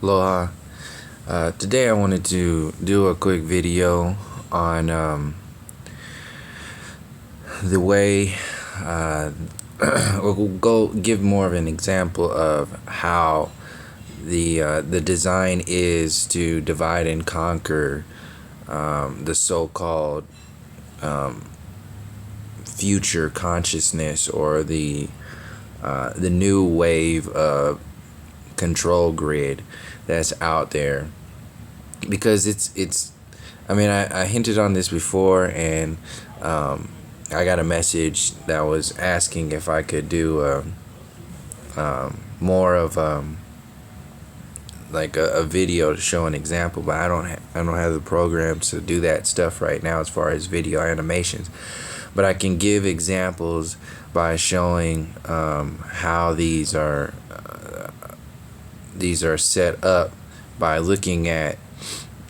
Aloha. Today I wanted to do a quick video on the way, we'll go give more of an example of how the design is to divide and conquer the so-called future consciousness, or the new wave of control grid that's out there. Because it's I mean, I hinted on this before, and I got a message that was asking if I could do more of like a video to show an example, but I don't have the program to do that stuff right now as far as video animations. But I can give examples by showing how these are set up by looking at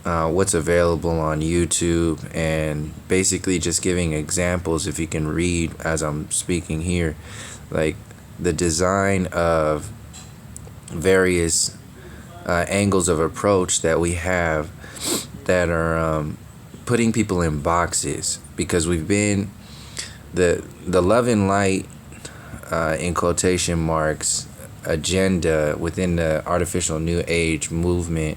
what's available on YouTube, and basically just giving examples. If you can read as I'm speaking here, like the design of various angles of approach that we have that are putting people in boxes, because we've been the love and light, in quotation marks, agenda within the artificial new age movement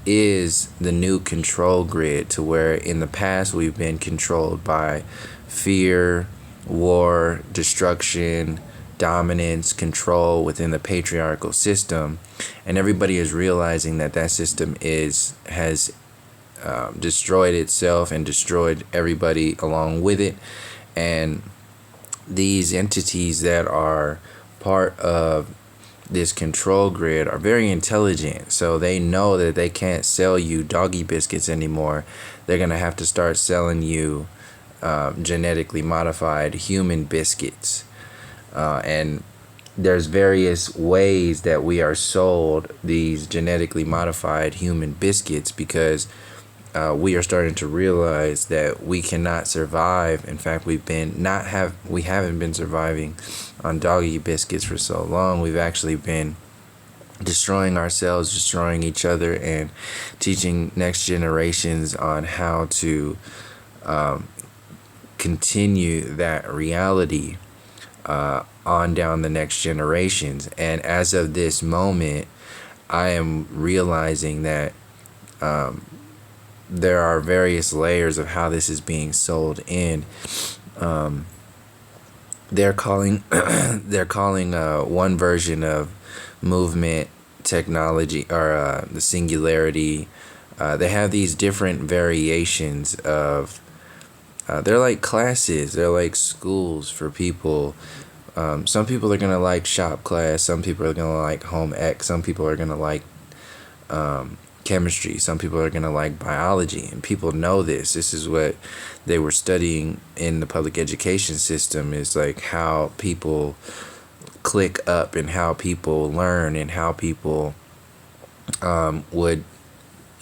is the new control grid, to where in the past we've been controlled by fear, war, destruction, dominance, control within the patriarchal system, and everybody is realizing that that system has destroyed itself and destroyed everybody along with it. And these entities that are part of this control grid are very intelligent, so they know that they can't sell you doggy biscuits anymore. They're gonna have to start selling you genetically modified human biscuits, and there's various ways that we are sold these genetically modified human biscuits, because we are starting to realize that we cannot survive. In fact, we haven't been surviving on doggy biscuits for so long. We've actually been destroying ourselves, destroying each other, and teaching next generations on how to continue that reality on down the next generations. And as of this moment, I am realizing that there are various layers of how this is being sold in. They're calling one version of movement technology, or the singularity. They have these different variations of they're like classes, they're like schools for people. Some people are gonna like shop class, some people are gonna like home ec, some people are gonna like chemistry, some people are going to like biology, and people know this. This is what they were studying in the public education system, is like how people click up and how people learn and how people would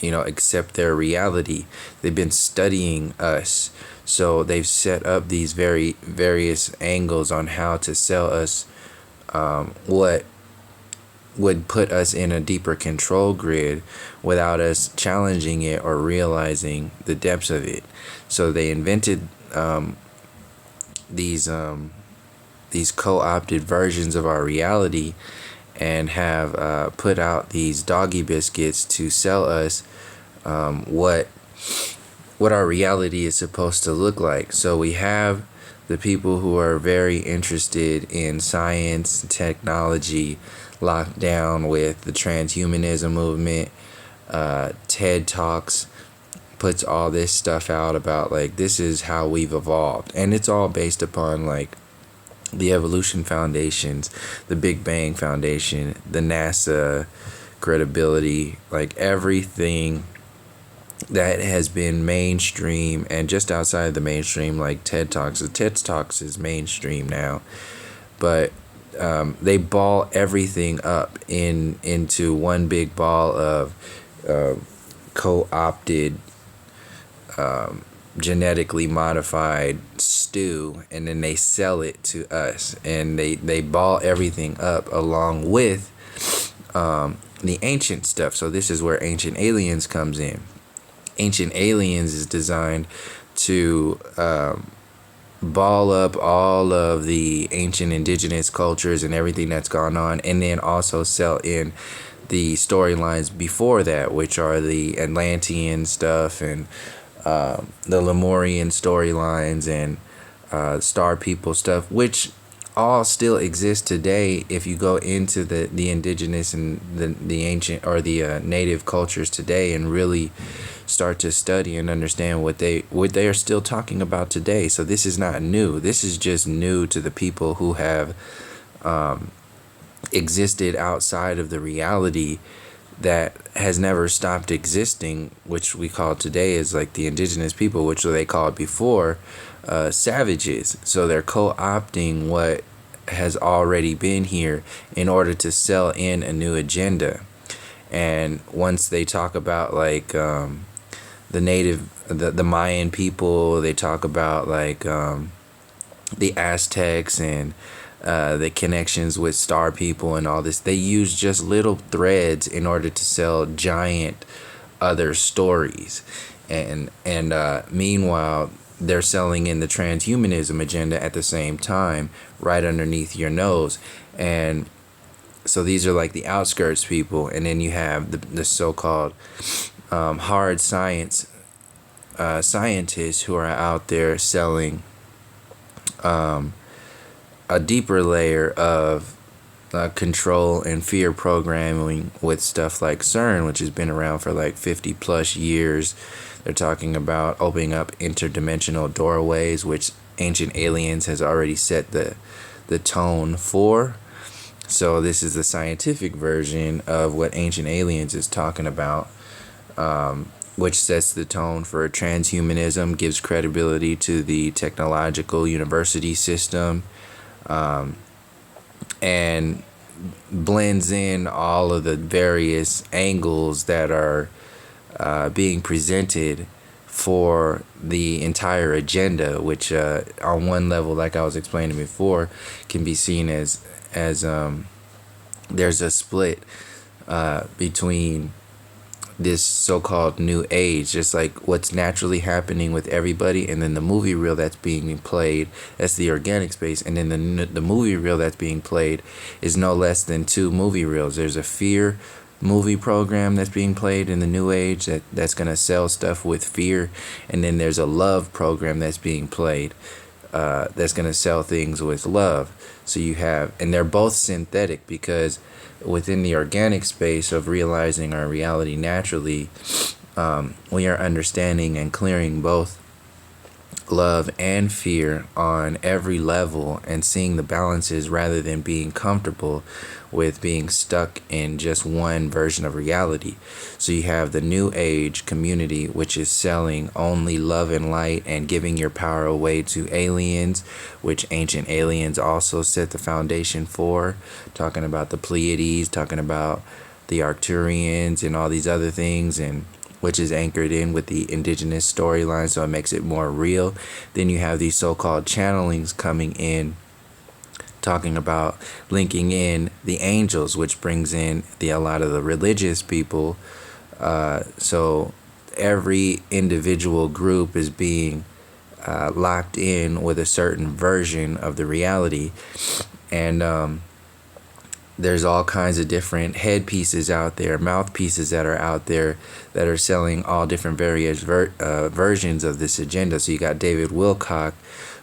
accept their reality. They've been studying us, so they've set up these various angles on how to sell us what would put us in a deeper control grid without us challenging it or realizing the depths of it. So they invented these co-opted versions of our reality, and have put out these doggy biscuits to sell us what our reality is supposed to look like. So we have the people who are very interested in science and technology, locked down with the transhumanism movement. TED Talks puts all this stuff out about like, this is how we've evolved, and it's all based upon like the Evolution Foundations, the Big Bang Foundation, the NASA credibility, like everything that has been mainstream and just outside the mainstream, like TED Talks. The TED Talks is mainstream now, but they ball everything up into one big ball of co-opted, genetically modified stew, and then they sell it to us, and they ball everything up along with the ancient stuff. So this is where Ancient Aliens comes in. Ancient Aliens is designed to ball up all of the ancient indigenous cultures and everything that's gone on, and then also sell in the storylines before that, which are the Atlantean stuff and the Lemurian storylines and Star People stuff, which all still exist today. If you go into the indigenous and the ancient or the native cultures today and really start to study and understand what they are still talking about today. So this is not new. This is just new to the people who have existed outside of the reality that has never stopped existing, which we call today is like the indigenous people, which they called before savages. So they're co-opting what has already been here in order to sell in a new agenda. And once they talk about like the Mayan people, they talk about like the Aztecs and the connections with Star People and all this. They use just little threads in order to sell giant other stories. And meanwhile, they're selling in the transhumanism agenda at the same time, right underneath your nose. And so these are like the outskirts people. And then you have the so-called hard science scientists who are out there selling a deeper layer of control and fear programming with stuff like CERN, which has been around for like 50 plus years. They're talking about opening up interdimensional doorways, which Ancient Aliens has already set the tone for. So this is the scientific version of what Ancient Aliens is talking about, which sets the tone for transhumanism, gives credibility to the technological university system, and blends in all of the various angles that are being presented for the entire agenda, which on one level, like I was explaining before, can be seen as there's a split between this so-called new age, just like what's naturally happening with everybody, and then the movie reel that's being played, that's the organic space, and then the movie reel that's being played is no less than two movie reels. There's a fear movie program that's being played in the new age that's going to sell stuff with fear, and then there's a love program that's being played that's going to sell things with love. So you have, and they're both synthetic, because within the organic space of realizing our reality naturally, we are understanding and clearing both love and fear on every level and seeing the balances rather than being comfortable with being stuck in just one version of reality. So you have the new age community, which is selling only love and light and giving your power away to aliens, which Ancient Aliens also set the foundation for, talking about the Pleiades, talking about the Arcturians and all these other things, and which is anchored in with the indigenous storyline, so it makes it more real. Then you have these so-called channelings coming in, talking about linking in the angels, which brings in a lot of the religious people. So every individual group is being locked in with a certain version of the reality. And there's all kinds of different headpieces out there, mouthpieces that are out there that are selling all different various versions of this agenda. So you got David Wilcock,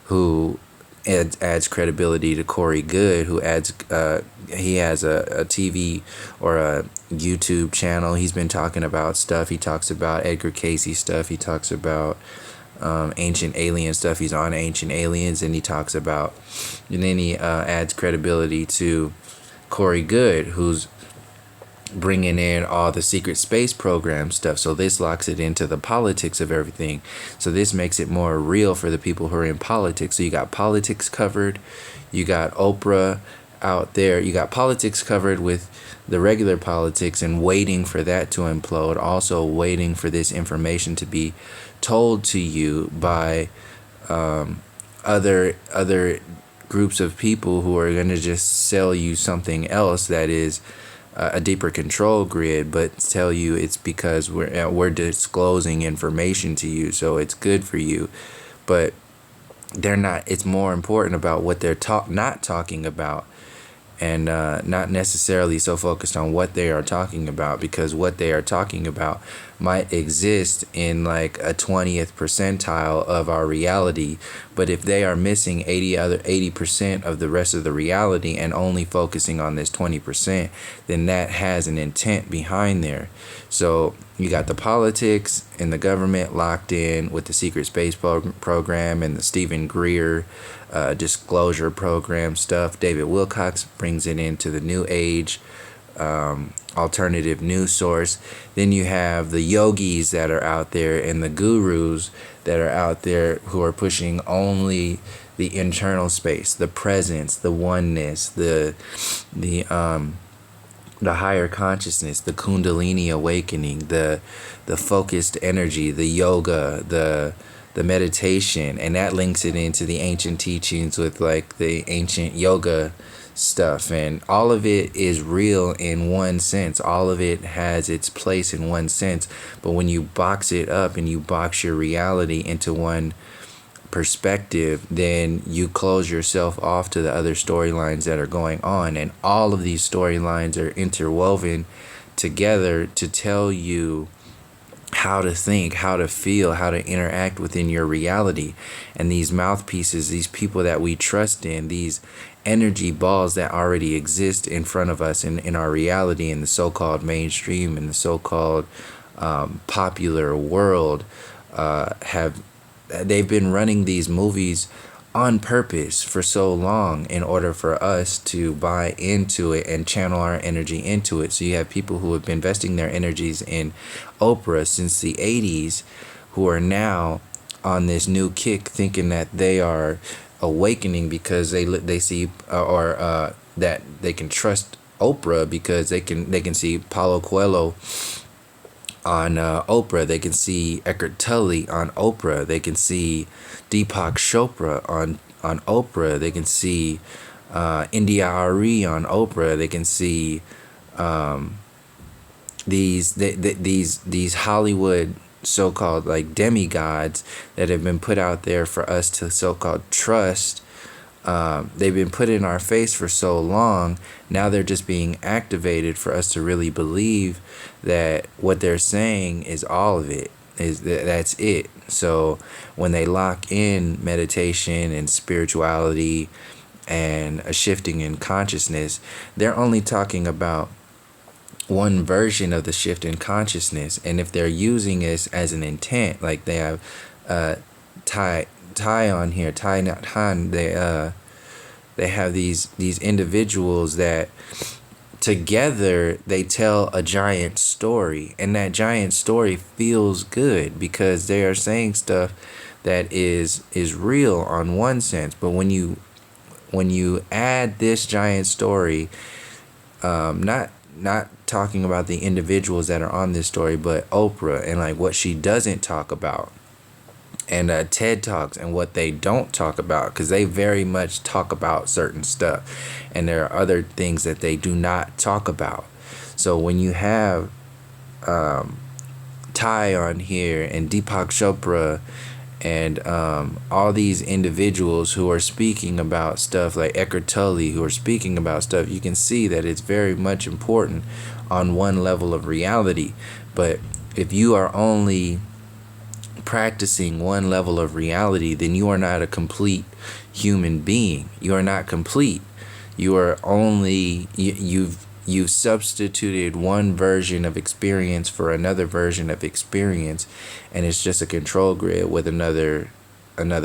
who adds credibility to Corey Good, who adds he has a TV or a YouTube channel. He's been talking about stuff. He talks about Edgar Cayce stuff. He talks about Ancient Alien stuff. He's on Ancient Aliens, and he talks about, and then he adds credibility to Corey Good, who's bringing in all the secret space program stuff. So this locks it into the politics of everything. So this makes it more real for the people who are in politics. So you got politics covered, you got Oprah out there, you got politics covered with the regular politics and waiting for that to implode, also waiting for this information to be told to you by other groups of people who are going to just sell you something else that is a deeper control grid, but tell you it's because we're disclosing information to you, so it's good for you. But they're not. It's more important about what they're not talking about, and not necessarily so focused on what they are talking about, because what they are talking about might exist in like a 20th percentile of our reality, but if they are missing 80% of the rest of the reality and only focusing on this 20%, then that has an intent behind there. So you got the politics and the government locked in with the secret space program and the Stephen Greer disclosure program stuff. David Wilcox brings it into the new age alternative news source. Then you have the yogis that are out there and the gurus that are out there who are pushing only the internal space, the presence, the oneness, the higher consciousness, the kundalini awakening, the focused energy, the yoga, the meditation, and that links it into the ancient teachings with like the ancient yoga stuff. And all of it is real in one sense. All of it has its place in one sense. But when you box it up and you box your reality into one perspective, then you close yourself off to the other storylines that are going on. And all of these storylines are interwoven together to tell you how to think, how to feel, how to interact within your reality. And these mouthpieces, these people that we trust in, these energy balls that already exist in front of us in our reality, in the so-called mainstream, in the so-called popular world, they've been running these movies on purpose for so long in order for us to buy into it and channel our energy into it. So you have people who have been investing their energies in Oprah since the 80s who are now on this new kick thinking that they are awakening because they see that they can trust Oprah because they can see Paulo Coelho on Oprah. They can see Eckhart Tolle on Oprah. They can see Deepak Chopra on Oprah. They can see India Ari on Oprah. They can see these Hollywood so-called like demigods that have been put out there for us to so-called trust. They've been put in our face for so long. Now they're just being activated for us to really believe that what they're saying is all of it. That's it. So when they lock in meditation and spirituality and a shifting in consciousness, they're only talking about one version of the shift in consciousness. And if they're using this as an intent, like they have Thai on here, Thai Nhat Han, they have these individuals that together they tell a giant story, and that giant story feels good because they are saying stuff that is real on one sense. But when you add this giant story, not talking about the individuals that are on this story, but Oprah and like what she doesn't talk about, and TED Talks and what they don't talk about, because they very much talk about certain stuff, and there are other things that they do not talk about. So when you have Ty on here and Deepak Chopra and all these individuals who are speaking about stuff, like Eckhart Tolle, who are speaking about stuff, you can see that it's very much important on one level of reality. But if you are only practicing one level of reality, then you are not a complete human being. You are not complete. You are only you've substituted one version of experience for another version of experience, and it's just a control grid with another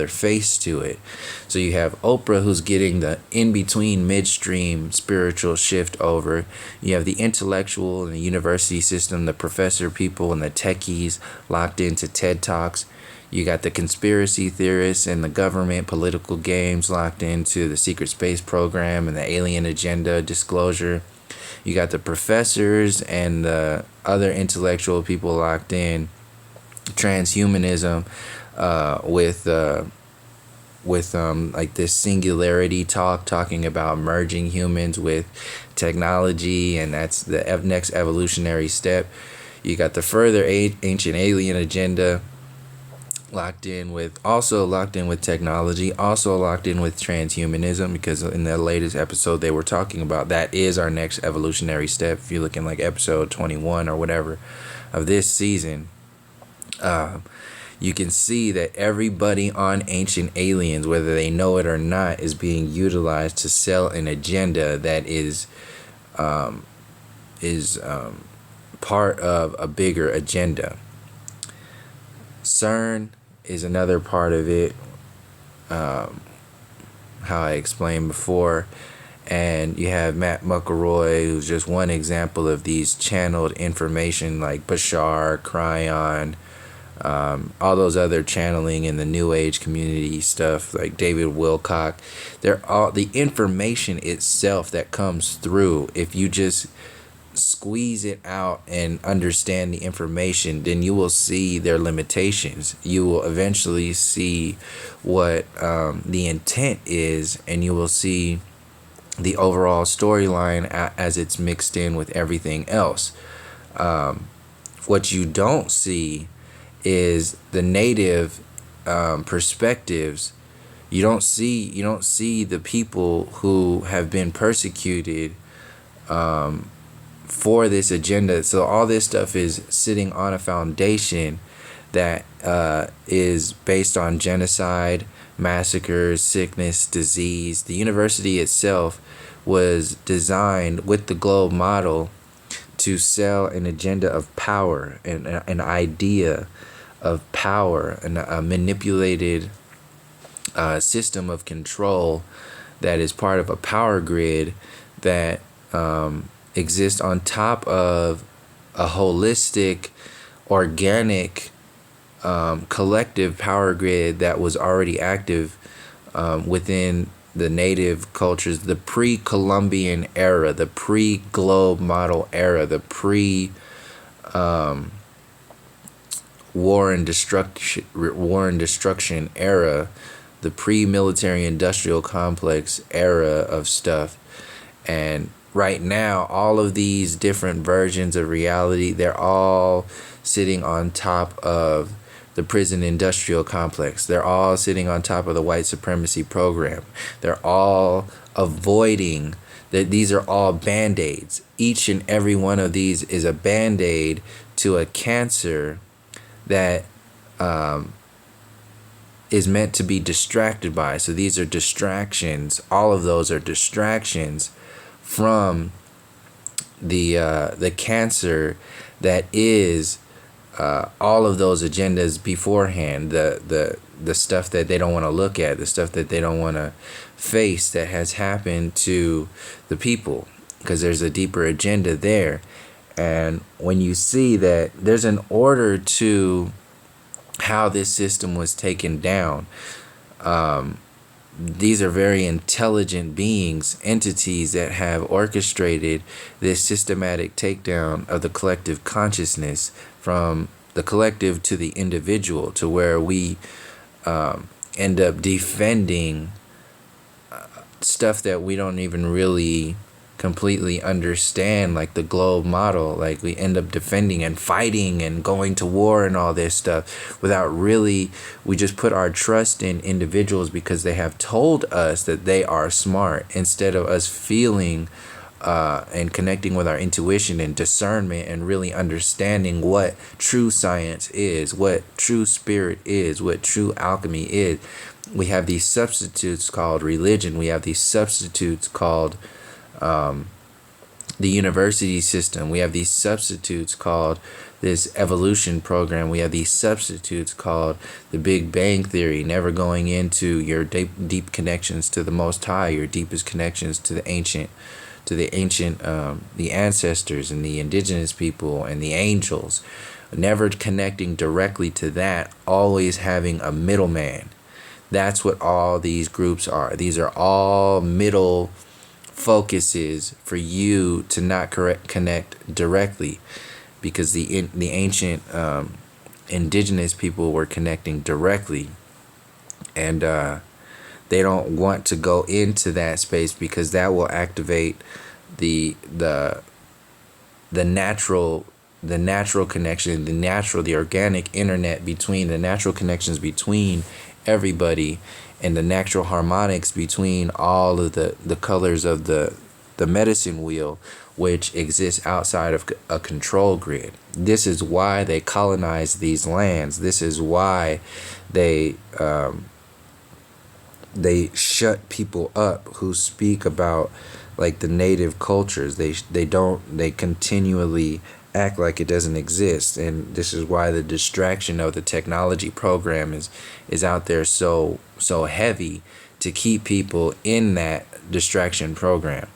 face to it. So you have Oprah, who's getting the in-between midstream spiritual shift over. You have the intellectual and the university system, the professor people and the techies locked into TED Talks. You got the conspiracy theorists and the government political games locked into the secret space program and the alien agenda disclosure. You got the professors and the other intellectual people locked in transhumanism with with like this singularity talking about merging humans with technology, and that's the next evolutionary step. You got the further ancient alien agenda, locked in with technology, also locked in with transhumanism, because in the latest episode they were talking about that is our next evolutionary step. If you're looking like episode 21 or whatever of this season, you can see that everybody on Ancient Aliens, whether they know it or not, is being utilized to sell an agenda that is part of a bigger agenda. CERN is another part of it, how I explained before. And you have Matt McElroy, who's just one example of these channeled information, like Bashar, Cryon, all those other channeling in the New Age community stuff, like David Wilcock. They're all the information itself that comes through. If you just squeeze it out and understand the information, then you will see their limitations. You will eventually see what the intent is, and you will see the overall storyline as it's mixed in with everything else. What you don't see is the native perspectives. You don't see the people who have been persecuted for this agenda. So all this stuff is sitting on a foundation that is based on genocide, massacres, sickness, disease. The university itself was designed with the globe model to sell an agenda of power, and an idea of power, and a manipulated system of control that is part of a power grid that exists on top of a holistic, organic, collective power grid that was already active within the native cultures, the pre-Columbian era, the pre-globe model era, the war and destruction era, the pre-military industrial complex era of stuff. And right now, all of these different versions of reality, they're all sitting on top of the prison industrial complex. They're all sitting on top of the white supremacy program. They're all avoiding that. These are all band-aids. Each and every one of these is a band-aid to a cancer that is meant to be distracted by. So these are distractions. All of those are distractions from the cancer that is all of those agendas beforehand, the stuff that they don't want to look at, the stuff that they don't want to face, that has happened to the people, because there's a deeper agenda there. And when you see that there's an order to how this system was taken down, these are very intelligent beings, entities that have orchestrated this systematic takedown of the collective consciousness, from the collective to the individual, to where we end up defending stuff that we don't even really completely understand, like the globe model. Like, we end up defending and fighting and going to war and all this stuff without really, we just put our trust in individuals because they have told us that they are smart, instead of us feeling and connecting with our intuition and discernment, and really understanding what true science is, what true spirit is, what true alchemy is. We have these substitutes called religion. We have these substitutes called the university system. We have these substitutes called this evolution program. We have these substitutes called the Big Bang Theory, never going into your deep connections to the Most High, your deepest connections to the ancient, the ancestors and the indigenous people and the angels, never connecting directly to that, always having a middleman. That's what all these groups are. These are all middle focuses for you to not connect directly, because the ancient indigenous people were connecting directly. And they don't want to go into that space because that will activate the the the natural connection, the organic internet between the natural connections between everybody, and the natural harmonics between all of the colors of the medicine wheel, which exists outside of a control grid. This is why they colonize these lands. This is why they shut people up who speak about like the native cultures. They continually act like it doesn't exist, and this is why the distraction of the technology program is out there so heavy to keep people in that distraction program.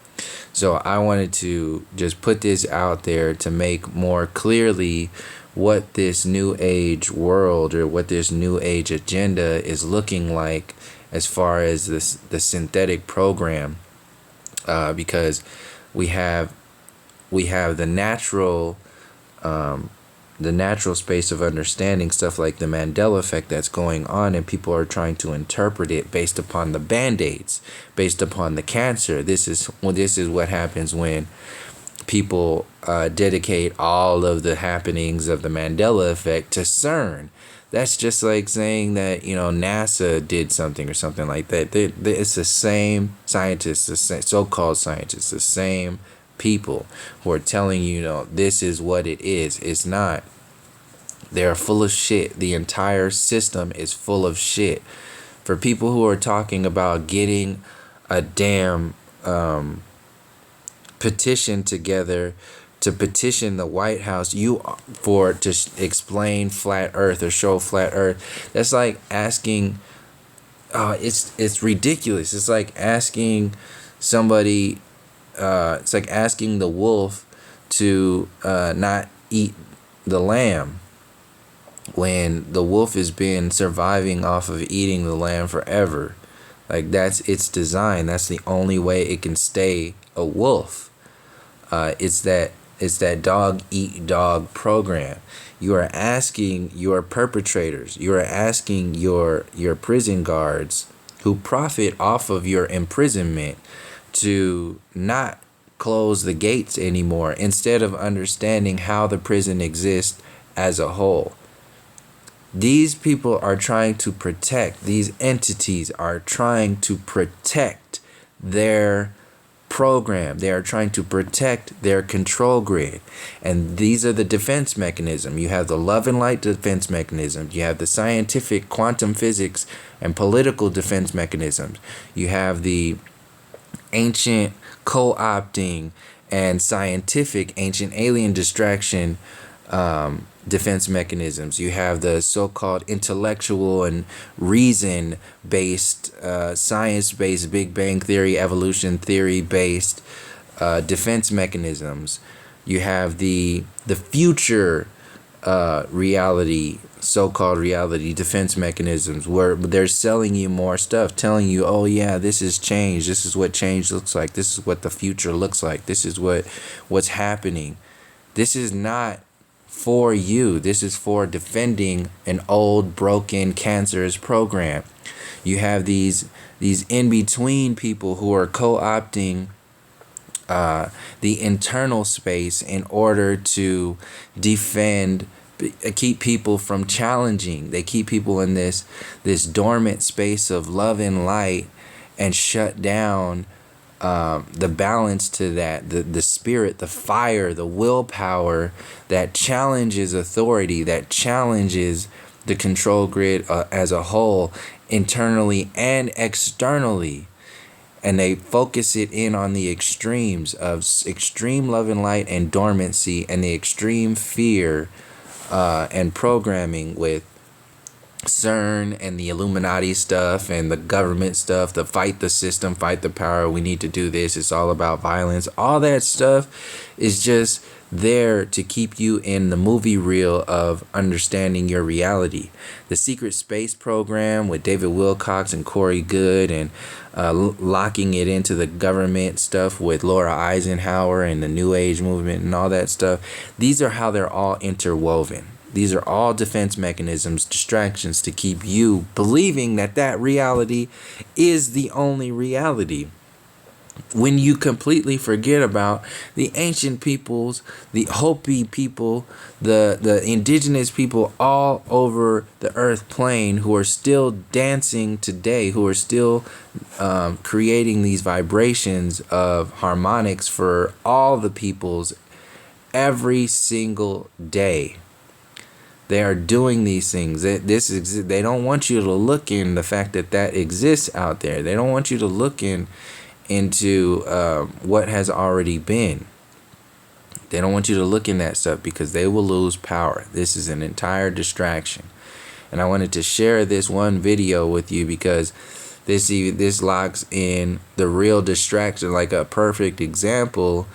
So I wanted to just put this out there to make more clearly what this new age world or what this new age agenda is looking like as far as the synthetic program, because we have the natural space of understanding stuff like the Mandela effect that's going on, and people are trying to interpret it based upon the band-aids, based upon the cancer. This is what happens when people dedicate all of the happenings of the Mandela effect to CERN. That's just like saying that, NASA did something or something like that. It's the same scientists, the same so-called scientists, the same people who are telling you, this is what it is. It's not. They're full of shit. The entire system is full of shit. For people who are talking about getting a damn petition together to petition the White House to explain flat Earth or show flat Earth, that's like asking. It's ridiculous. It's like asking somebody. It's like asking the wolf to not eat the lamb when the wolf has been surviving off of eating the lamb forever. Like, that's its design. That's the only way it can stay a wolf. It's that dog eat dog program. You are asking your perpetrators, you are asking your prison guards who profit off of your imprisonment to not close the gates anymore, instead of understanding how the prison exists as a whole. These people are trying to protect, these entities are trying to protect their program. They are trying to protect their control grid. And these are the defense mechanism. You have the love and light defense mechanism. You have the scientific quantum physics and political defense mechanisms. You have the ancient co-opting and scientific ancient alien distraction defense mechanisms. You have the so-called intellectual and reason-based, science-based, Big Bang Theory, evolution theory-based defense mechanisms. You have the future reality, so-called reality defense mechanisms, where they're selling you more stuff, telling you, oh yeah, this is change. This is what change looks like. This is what the future looks like. This is what's happening. This is not for you. This is for defending an old, broken, cancerous program. You have these in-between people who are co-opting the internal space in order to keep people from challenging. They keep people in this dormant space of love and light and shut down the balance to that, the spirit, the fire, the willpower that challenges authority, that challenges the control grid as a whole, internally and externally. And they focus it in on the extremes of extreme love and light and dormancy, and the extreme fear and programming with CERN and the Illuminati stuff and the government stuff, the fight the system, fight the power, we need to do this, it's all about violence. All that stuff is just there to keep you in the movie reel of understanding your reality. The secret space program with David Wilcox and Corey Goode, and locking it into the government stuff with Laura Eisenhower and the New Age movement and all that stuff. These are how they're all interwoven. These are all defense mechanisms, distractions to keep you believing that that reality is the only reality. When you completely forget about the ancient peoples, the Hopi people, the indigenous people all over the earth plane who are still dancing today, who are still creating these vibrations of harmonics for all the peoples every single day. They are doing these things. They don't want you to look in the fact that that exists out there. They don't want you to look into what has already been. They don't want you to look in that stuff because they will lose power. This is an entire distraction. And I wanted to share this one video with you because this locks in the real distraction, like a perfect example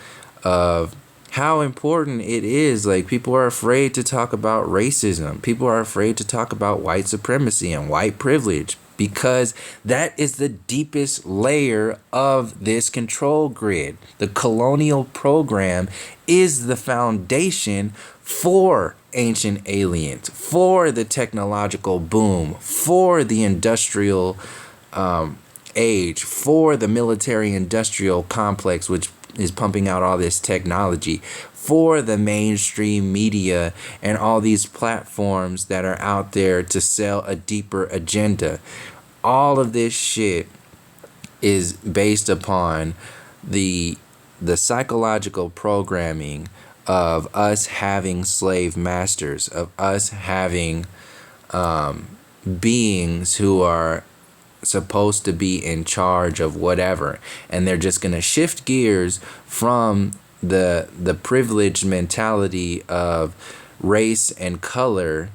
of how important it is. Like, people are afraid to talk about racism. People are afraid to talk about white supremacy and white privilege because that is the deepest layer of this control grid. The colonial program is the foundation for ancient aliens, for the technological boom, for the industrial age, for the military industrial complex, which is pumping out all this technology, for the mainstream media and all these platforms that are out there to sell a deeper agenda. All of this shit is based upon the psychological programming of us having slave masters, of us having beings who are supposed to be in charge of whatever, and they're just going to shift gears from the privileged mentality of race and color,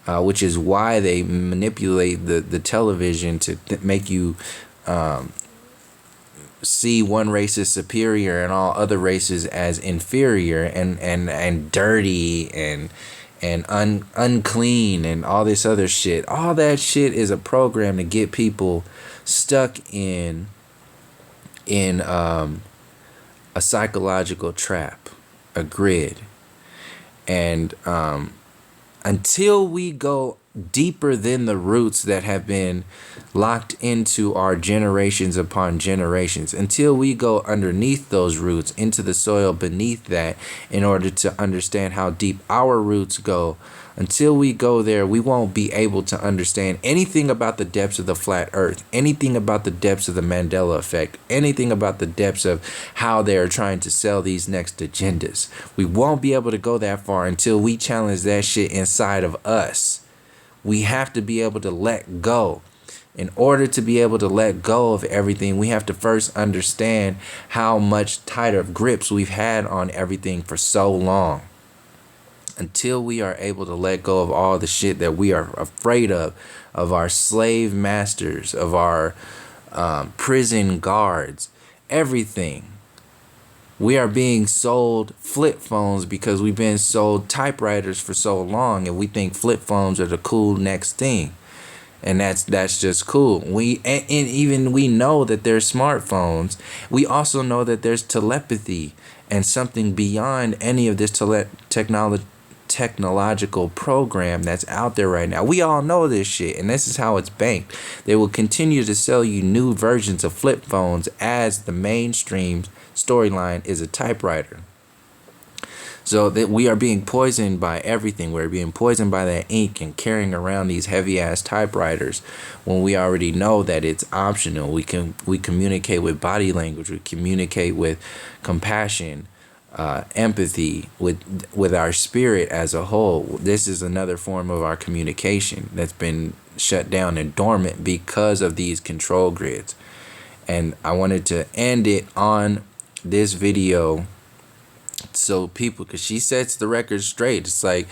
which is why they manipulate the television to make you see one race as superior and all other races as inferior and dirty and unclean and all this other shit. All that shit is a program to get people stuck in a psychological trap, a grid. And until we go deeper than the roots that have been locked into our generations upon generations, until we go underneath those roots into the soil beneath that in order to understand how deep our roots go, until we go there, we won't be able to understand anything about the depths of the flat earth, anything about the depths of the Mandela effect, anything about the depths of how they're trying to sell these next agendas. We won't be able to go that far until we challenge that shit inside of us. We have to be able to let go. In order to be able to let go of everything, we have to first understand how much tighter grips we've had on everything for so long. Until we are able to let go of all the shit that we are afraid of our slave masters, of our prison guards, everything. We are being sold flip phones because we've been sold typewriters for so long, and we think flip phones are the cool next thing. And that's just cool. We know that there's smartphones. We also know that there's telepathy and something beyond any of this technological program that's out there right now. We all know this shit, and this is how it's banked. They will continue to sell you new versions of flip phones as the mainstream storyline is a typewriter. So that we are being poisoned by everything. We're being poisoned by that ink and carrying around these heavy ass typewriters when we already know that it's optional. We communicate with body language. We communicate with compassion, empathy, with our spirit as a whole. This is another form of our communication that's been shut down and dormant because of these control grids. And I wanted to end it on this video so people, because she sets the record straight. It's like,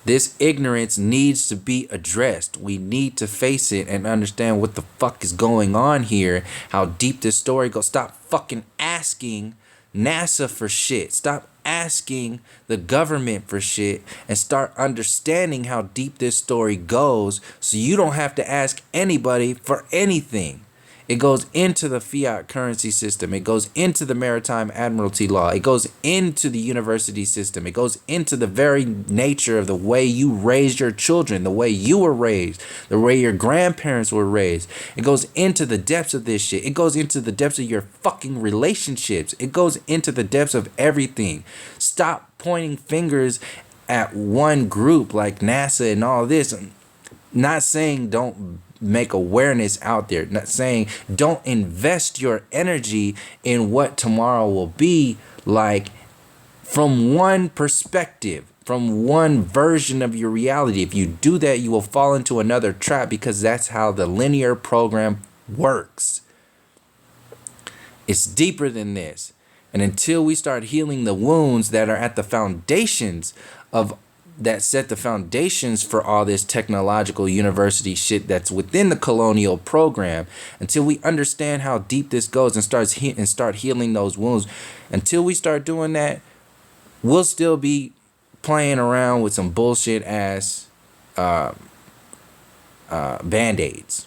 this ignorance needs to be addressed. We need to face it and understand what the fuck is going on here, how deep this story goes. Stop fucking asking NASA for shit. Stop asking the government for shit and start understanding how deep this story goes so you don't have to ask anybody for anything. It goes into the fiat currency system. It goes into the maritime admiralty law. It goes into the university system. It goes into the very nature of the way you raised your children, the way you were raised, the way your grandparents were raised. It goes into the depths of this shit. It goes into the depths of your fucking relationships. It goes into the depths of everything. Stop pointing fingers at one group like NASA and all this. I'm not saying don't make awareness out there. Not saying don't invest your energy in what tomorrow will be like from one perspective, from one version of your reality. If you do that, you will fall into another trap, because that's how the linear program works. It's deeper than this. And until we start healing the wounds that are at the foundations of that set the foundations for all this technological university shit that's within the colonial program, until we understand how deep this goes and start healing those wounds, until we start doing that, we'll still be playing around with some bullshit ass band-aids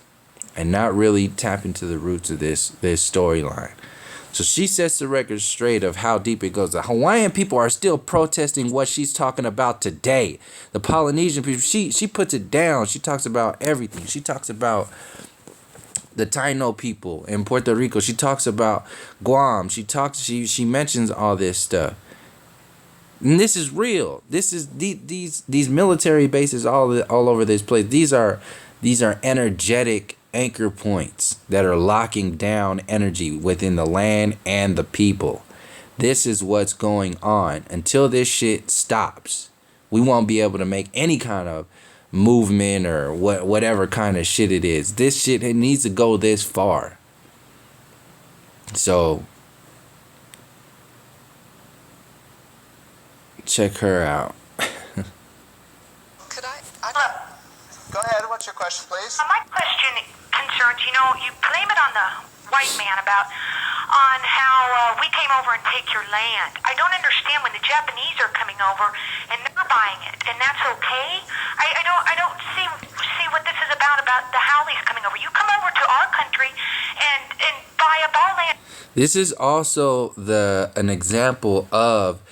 and not really tap into the roots of this storyline. So she sets the record straight of how deep it goes. The Hawaiian people are still protesting what she's talking about today. The Polynesian people, she puts it down. She talks about everything. She talks about the Taino people in Puerto Rico. She talks about Guam. She mentions all this stuff. And this is real. This is these military bases all over this place. These are energetic anchor points that are locking down energy within the land and the people. This is what's going on. Until this shit stops, we won't be able to make any kind of movement or whatever kind of shit it is. This shit, it needs to go this far. So check her out. Could I go ahead. What's your question, please? My question concerns, you blame it on the white man on how we came over and take your land. I don't understand when the Japanese are coming over and they're buying it, and that's okay. I don't see what this is about the Howleys coming over. You come over to our country and buy up our land. This is also an example of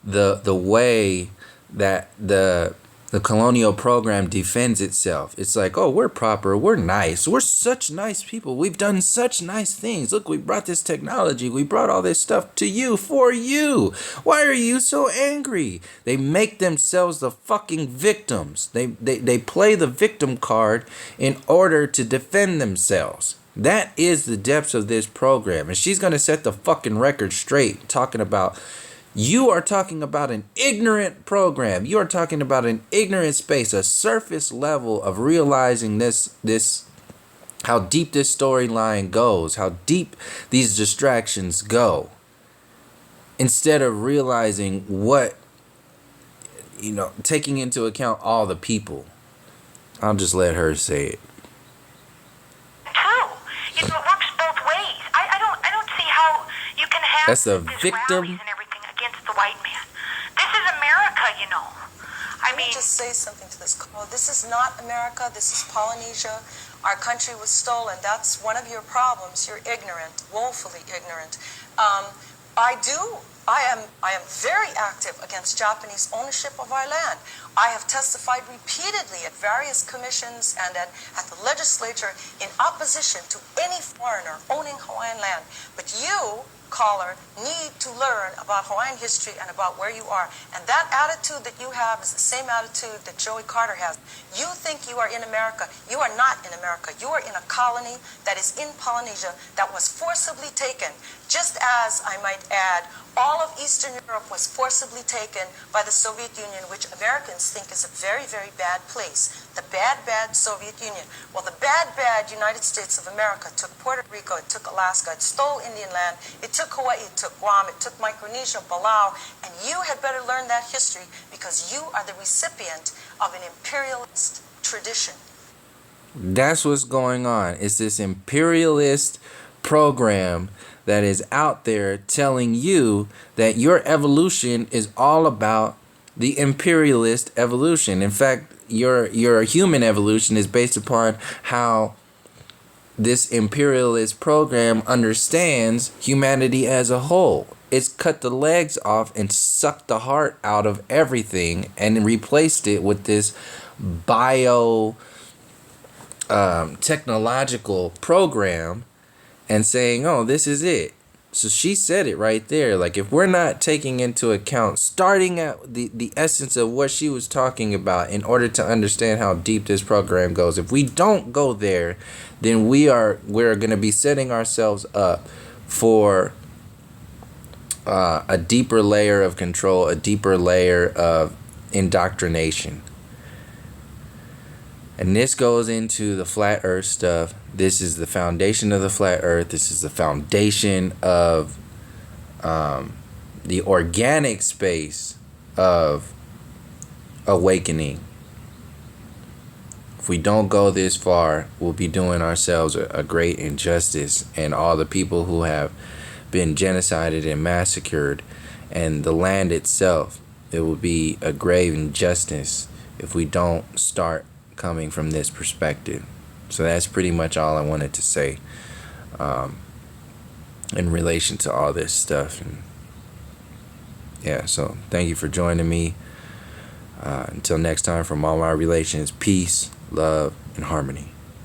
the way that the colonial program defends itself. It's like, oh, we're proper, we're nice, we're such nice people, we've done such nice things. Look, we brought this technology, we brought all this stuff to you, for you. Why are you so angry? They make themselves the fucking victims. They play the victim card in order to defend themselves. That is the depths of this program. And she's going to set the fucking record straight, talking about, you are talking about an ignorant program. You are talking about an ignorant space, a surface level of realizing this, how deep this storyline goes, how deep these distractions go. Instead of realizing what, taking into account all the people. I'll just let her say it. It works both ways. I don't see how you can have That's a this victim. rallies and everything against the white man. This is America, Let me just say something to this call. This is not America. This is Polynesia. Our country was stolen. That's one of your problems. You're ignorant, woefully ignorant. I am very active against Japanese ownership of our land. I have testified repeatedly at various commissions and at the legislature in opposition to any foreigner owning Hawaiian land. But you, caller, need to learn about Hawaiian history and about where you are. And that attitude that you have is the same attitude that Joey Carter has. You think you are in America. You are not in America. You are in a colony that is in Polynesia that was forcibly taken, just as, I might add, all of Eastern Europe was forcibly taken by the Soviet Union, which Americans think is a very, very bad place. The bad, bad Soviet Union. Well, the bad, bad United States of America took Puerto Rico, it took Alaska, it stole Indian land, it took Hawaii, it took Guam, it took Micronesia, Palau, and you had better learn that history because you are the recipient of an imperialist tradition. That's what's going on. It's this imperialist program that is out there telling you that your evolution is all about the imperialist evolution. In fact, your human evolution is based upon how this imperialist program understands humanity as a whole. It's cut the legs off and sucked the heart out of everything and replaced it with this bio technological program and saying, oh, this is it. So she said it right there. Like, if we're not taking into account, starting at the essence of what she was talking about in order to understand how deep this program goes, if we don't go there, then we're going to be setting ourselves up for a deeper layer of control, a deeper layer of indoctrination. And this goes into the flat earth stuff. This is the foundation of the flat earth. This is the foundation of the organic space of awakening. If we don't go this far, we'll be doing ourselves a great injustice, and all the people who have been genocided and massacred, and the land itself. It will be a grave injustice if we don't start coming from this perspective. So that's pretty much all I wanted to say in relation to all this stuff. And yeah, so thank you for joining me. Until next time, from all my relations, peace, love, and harmony.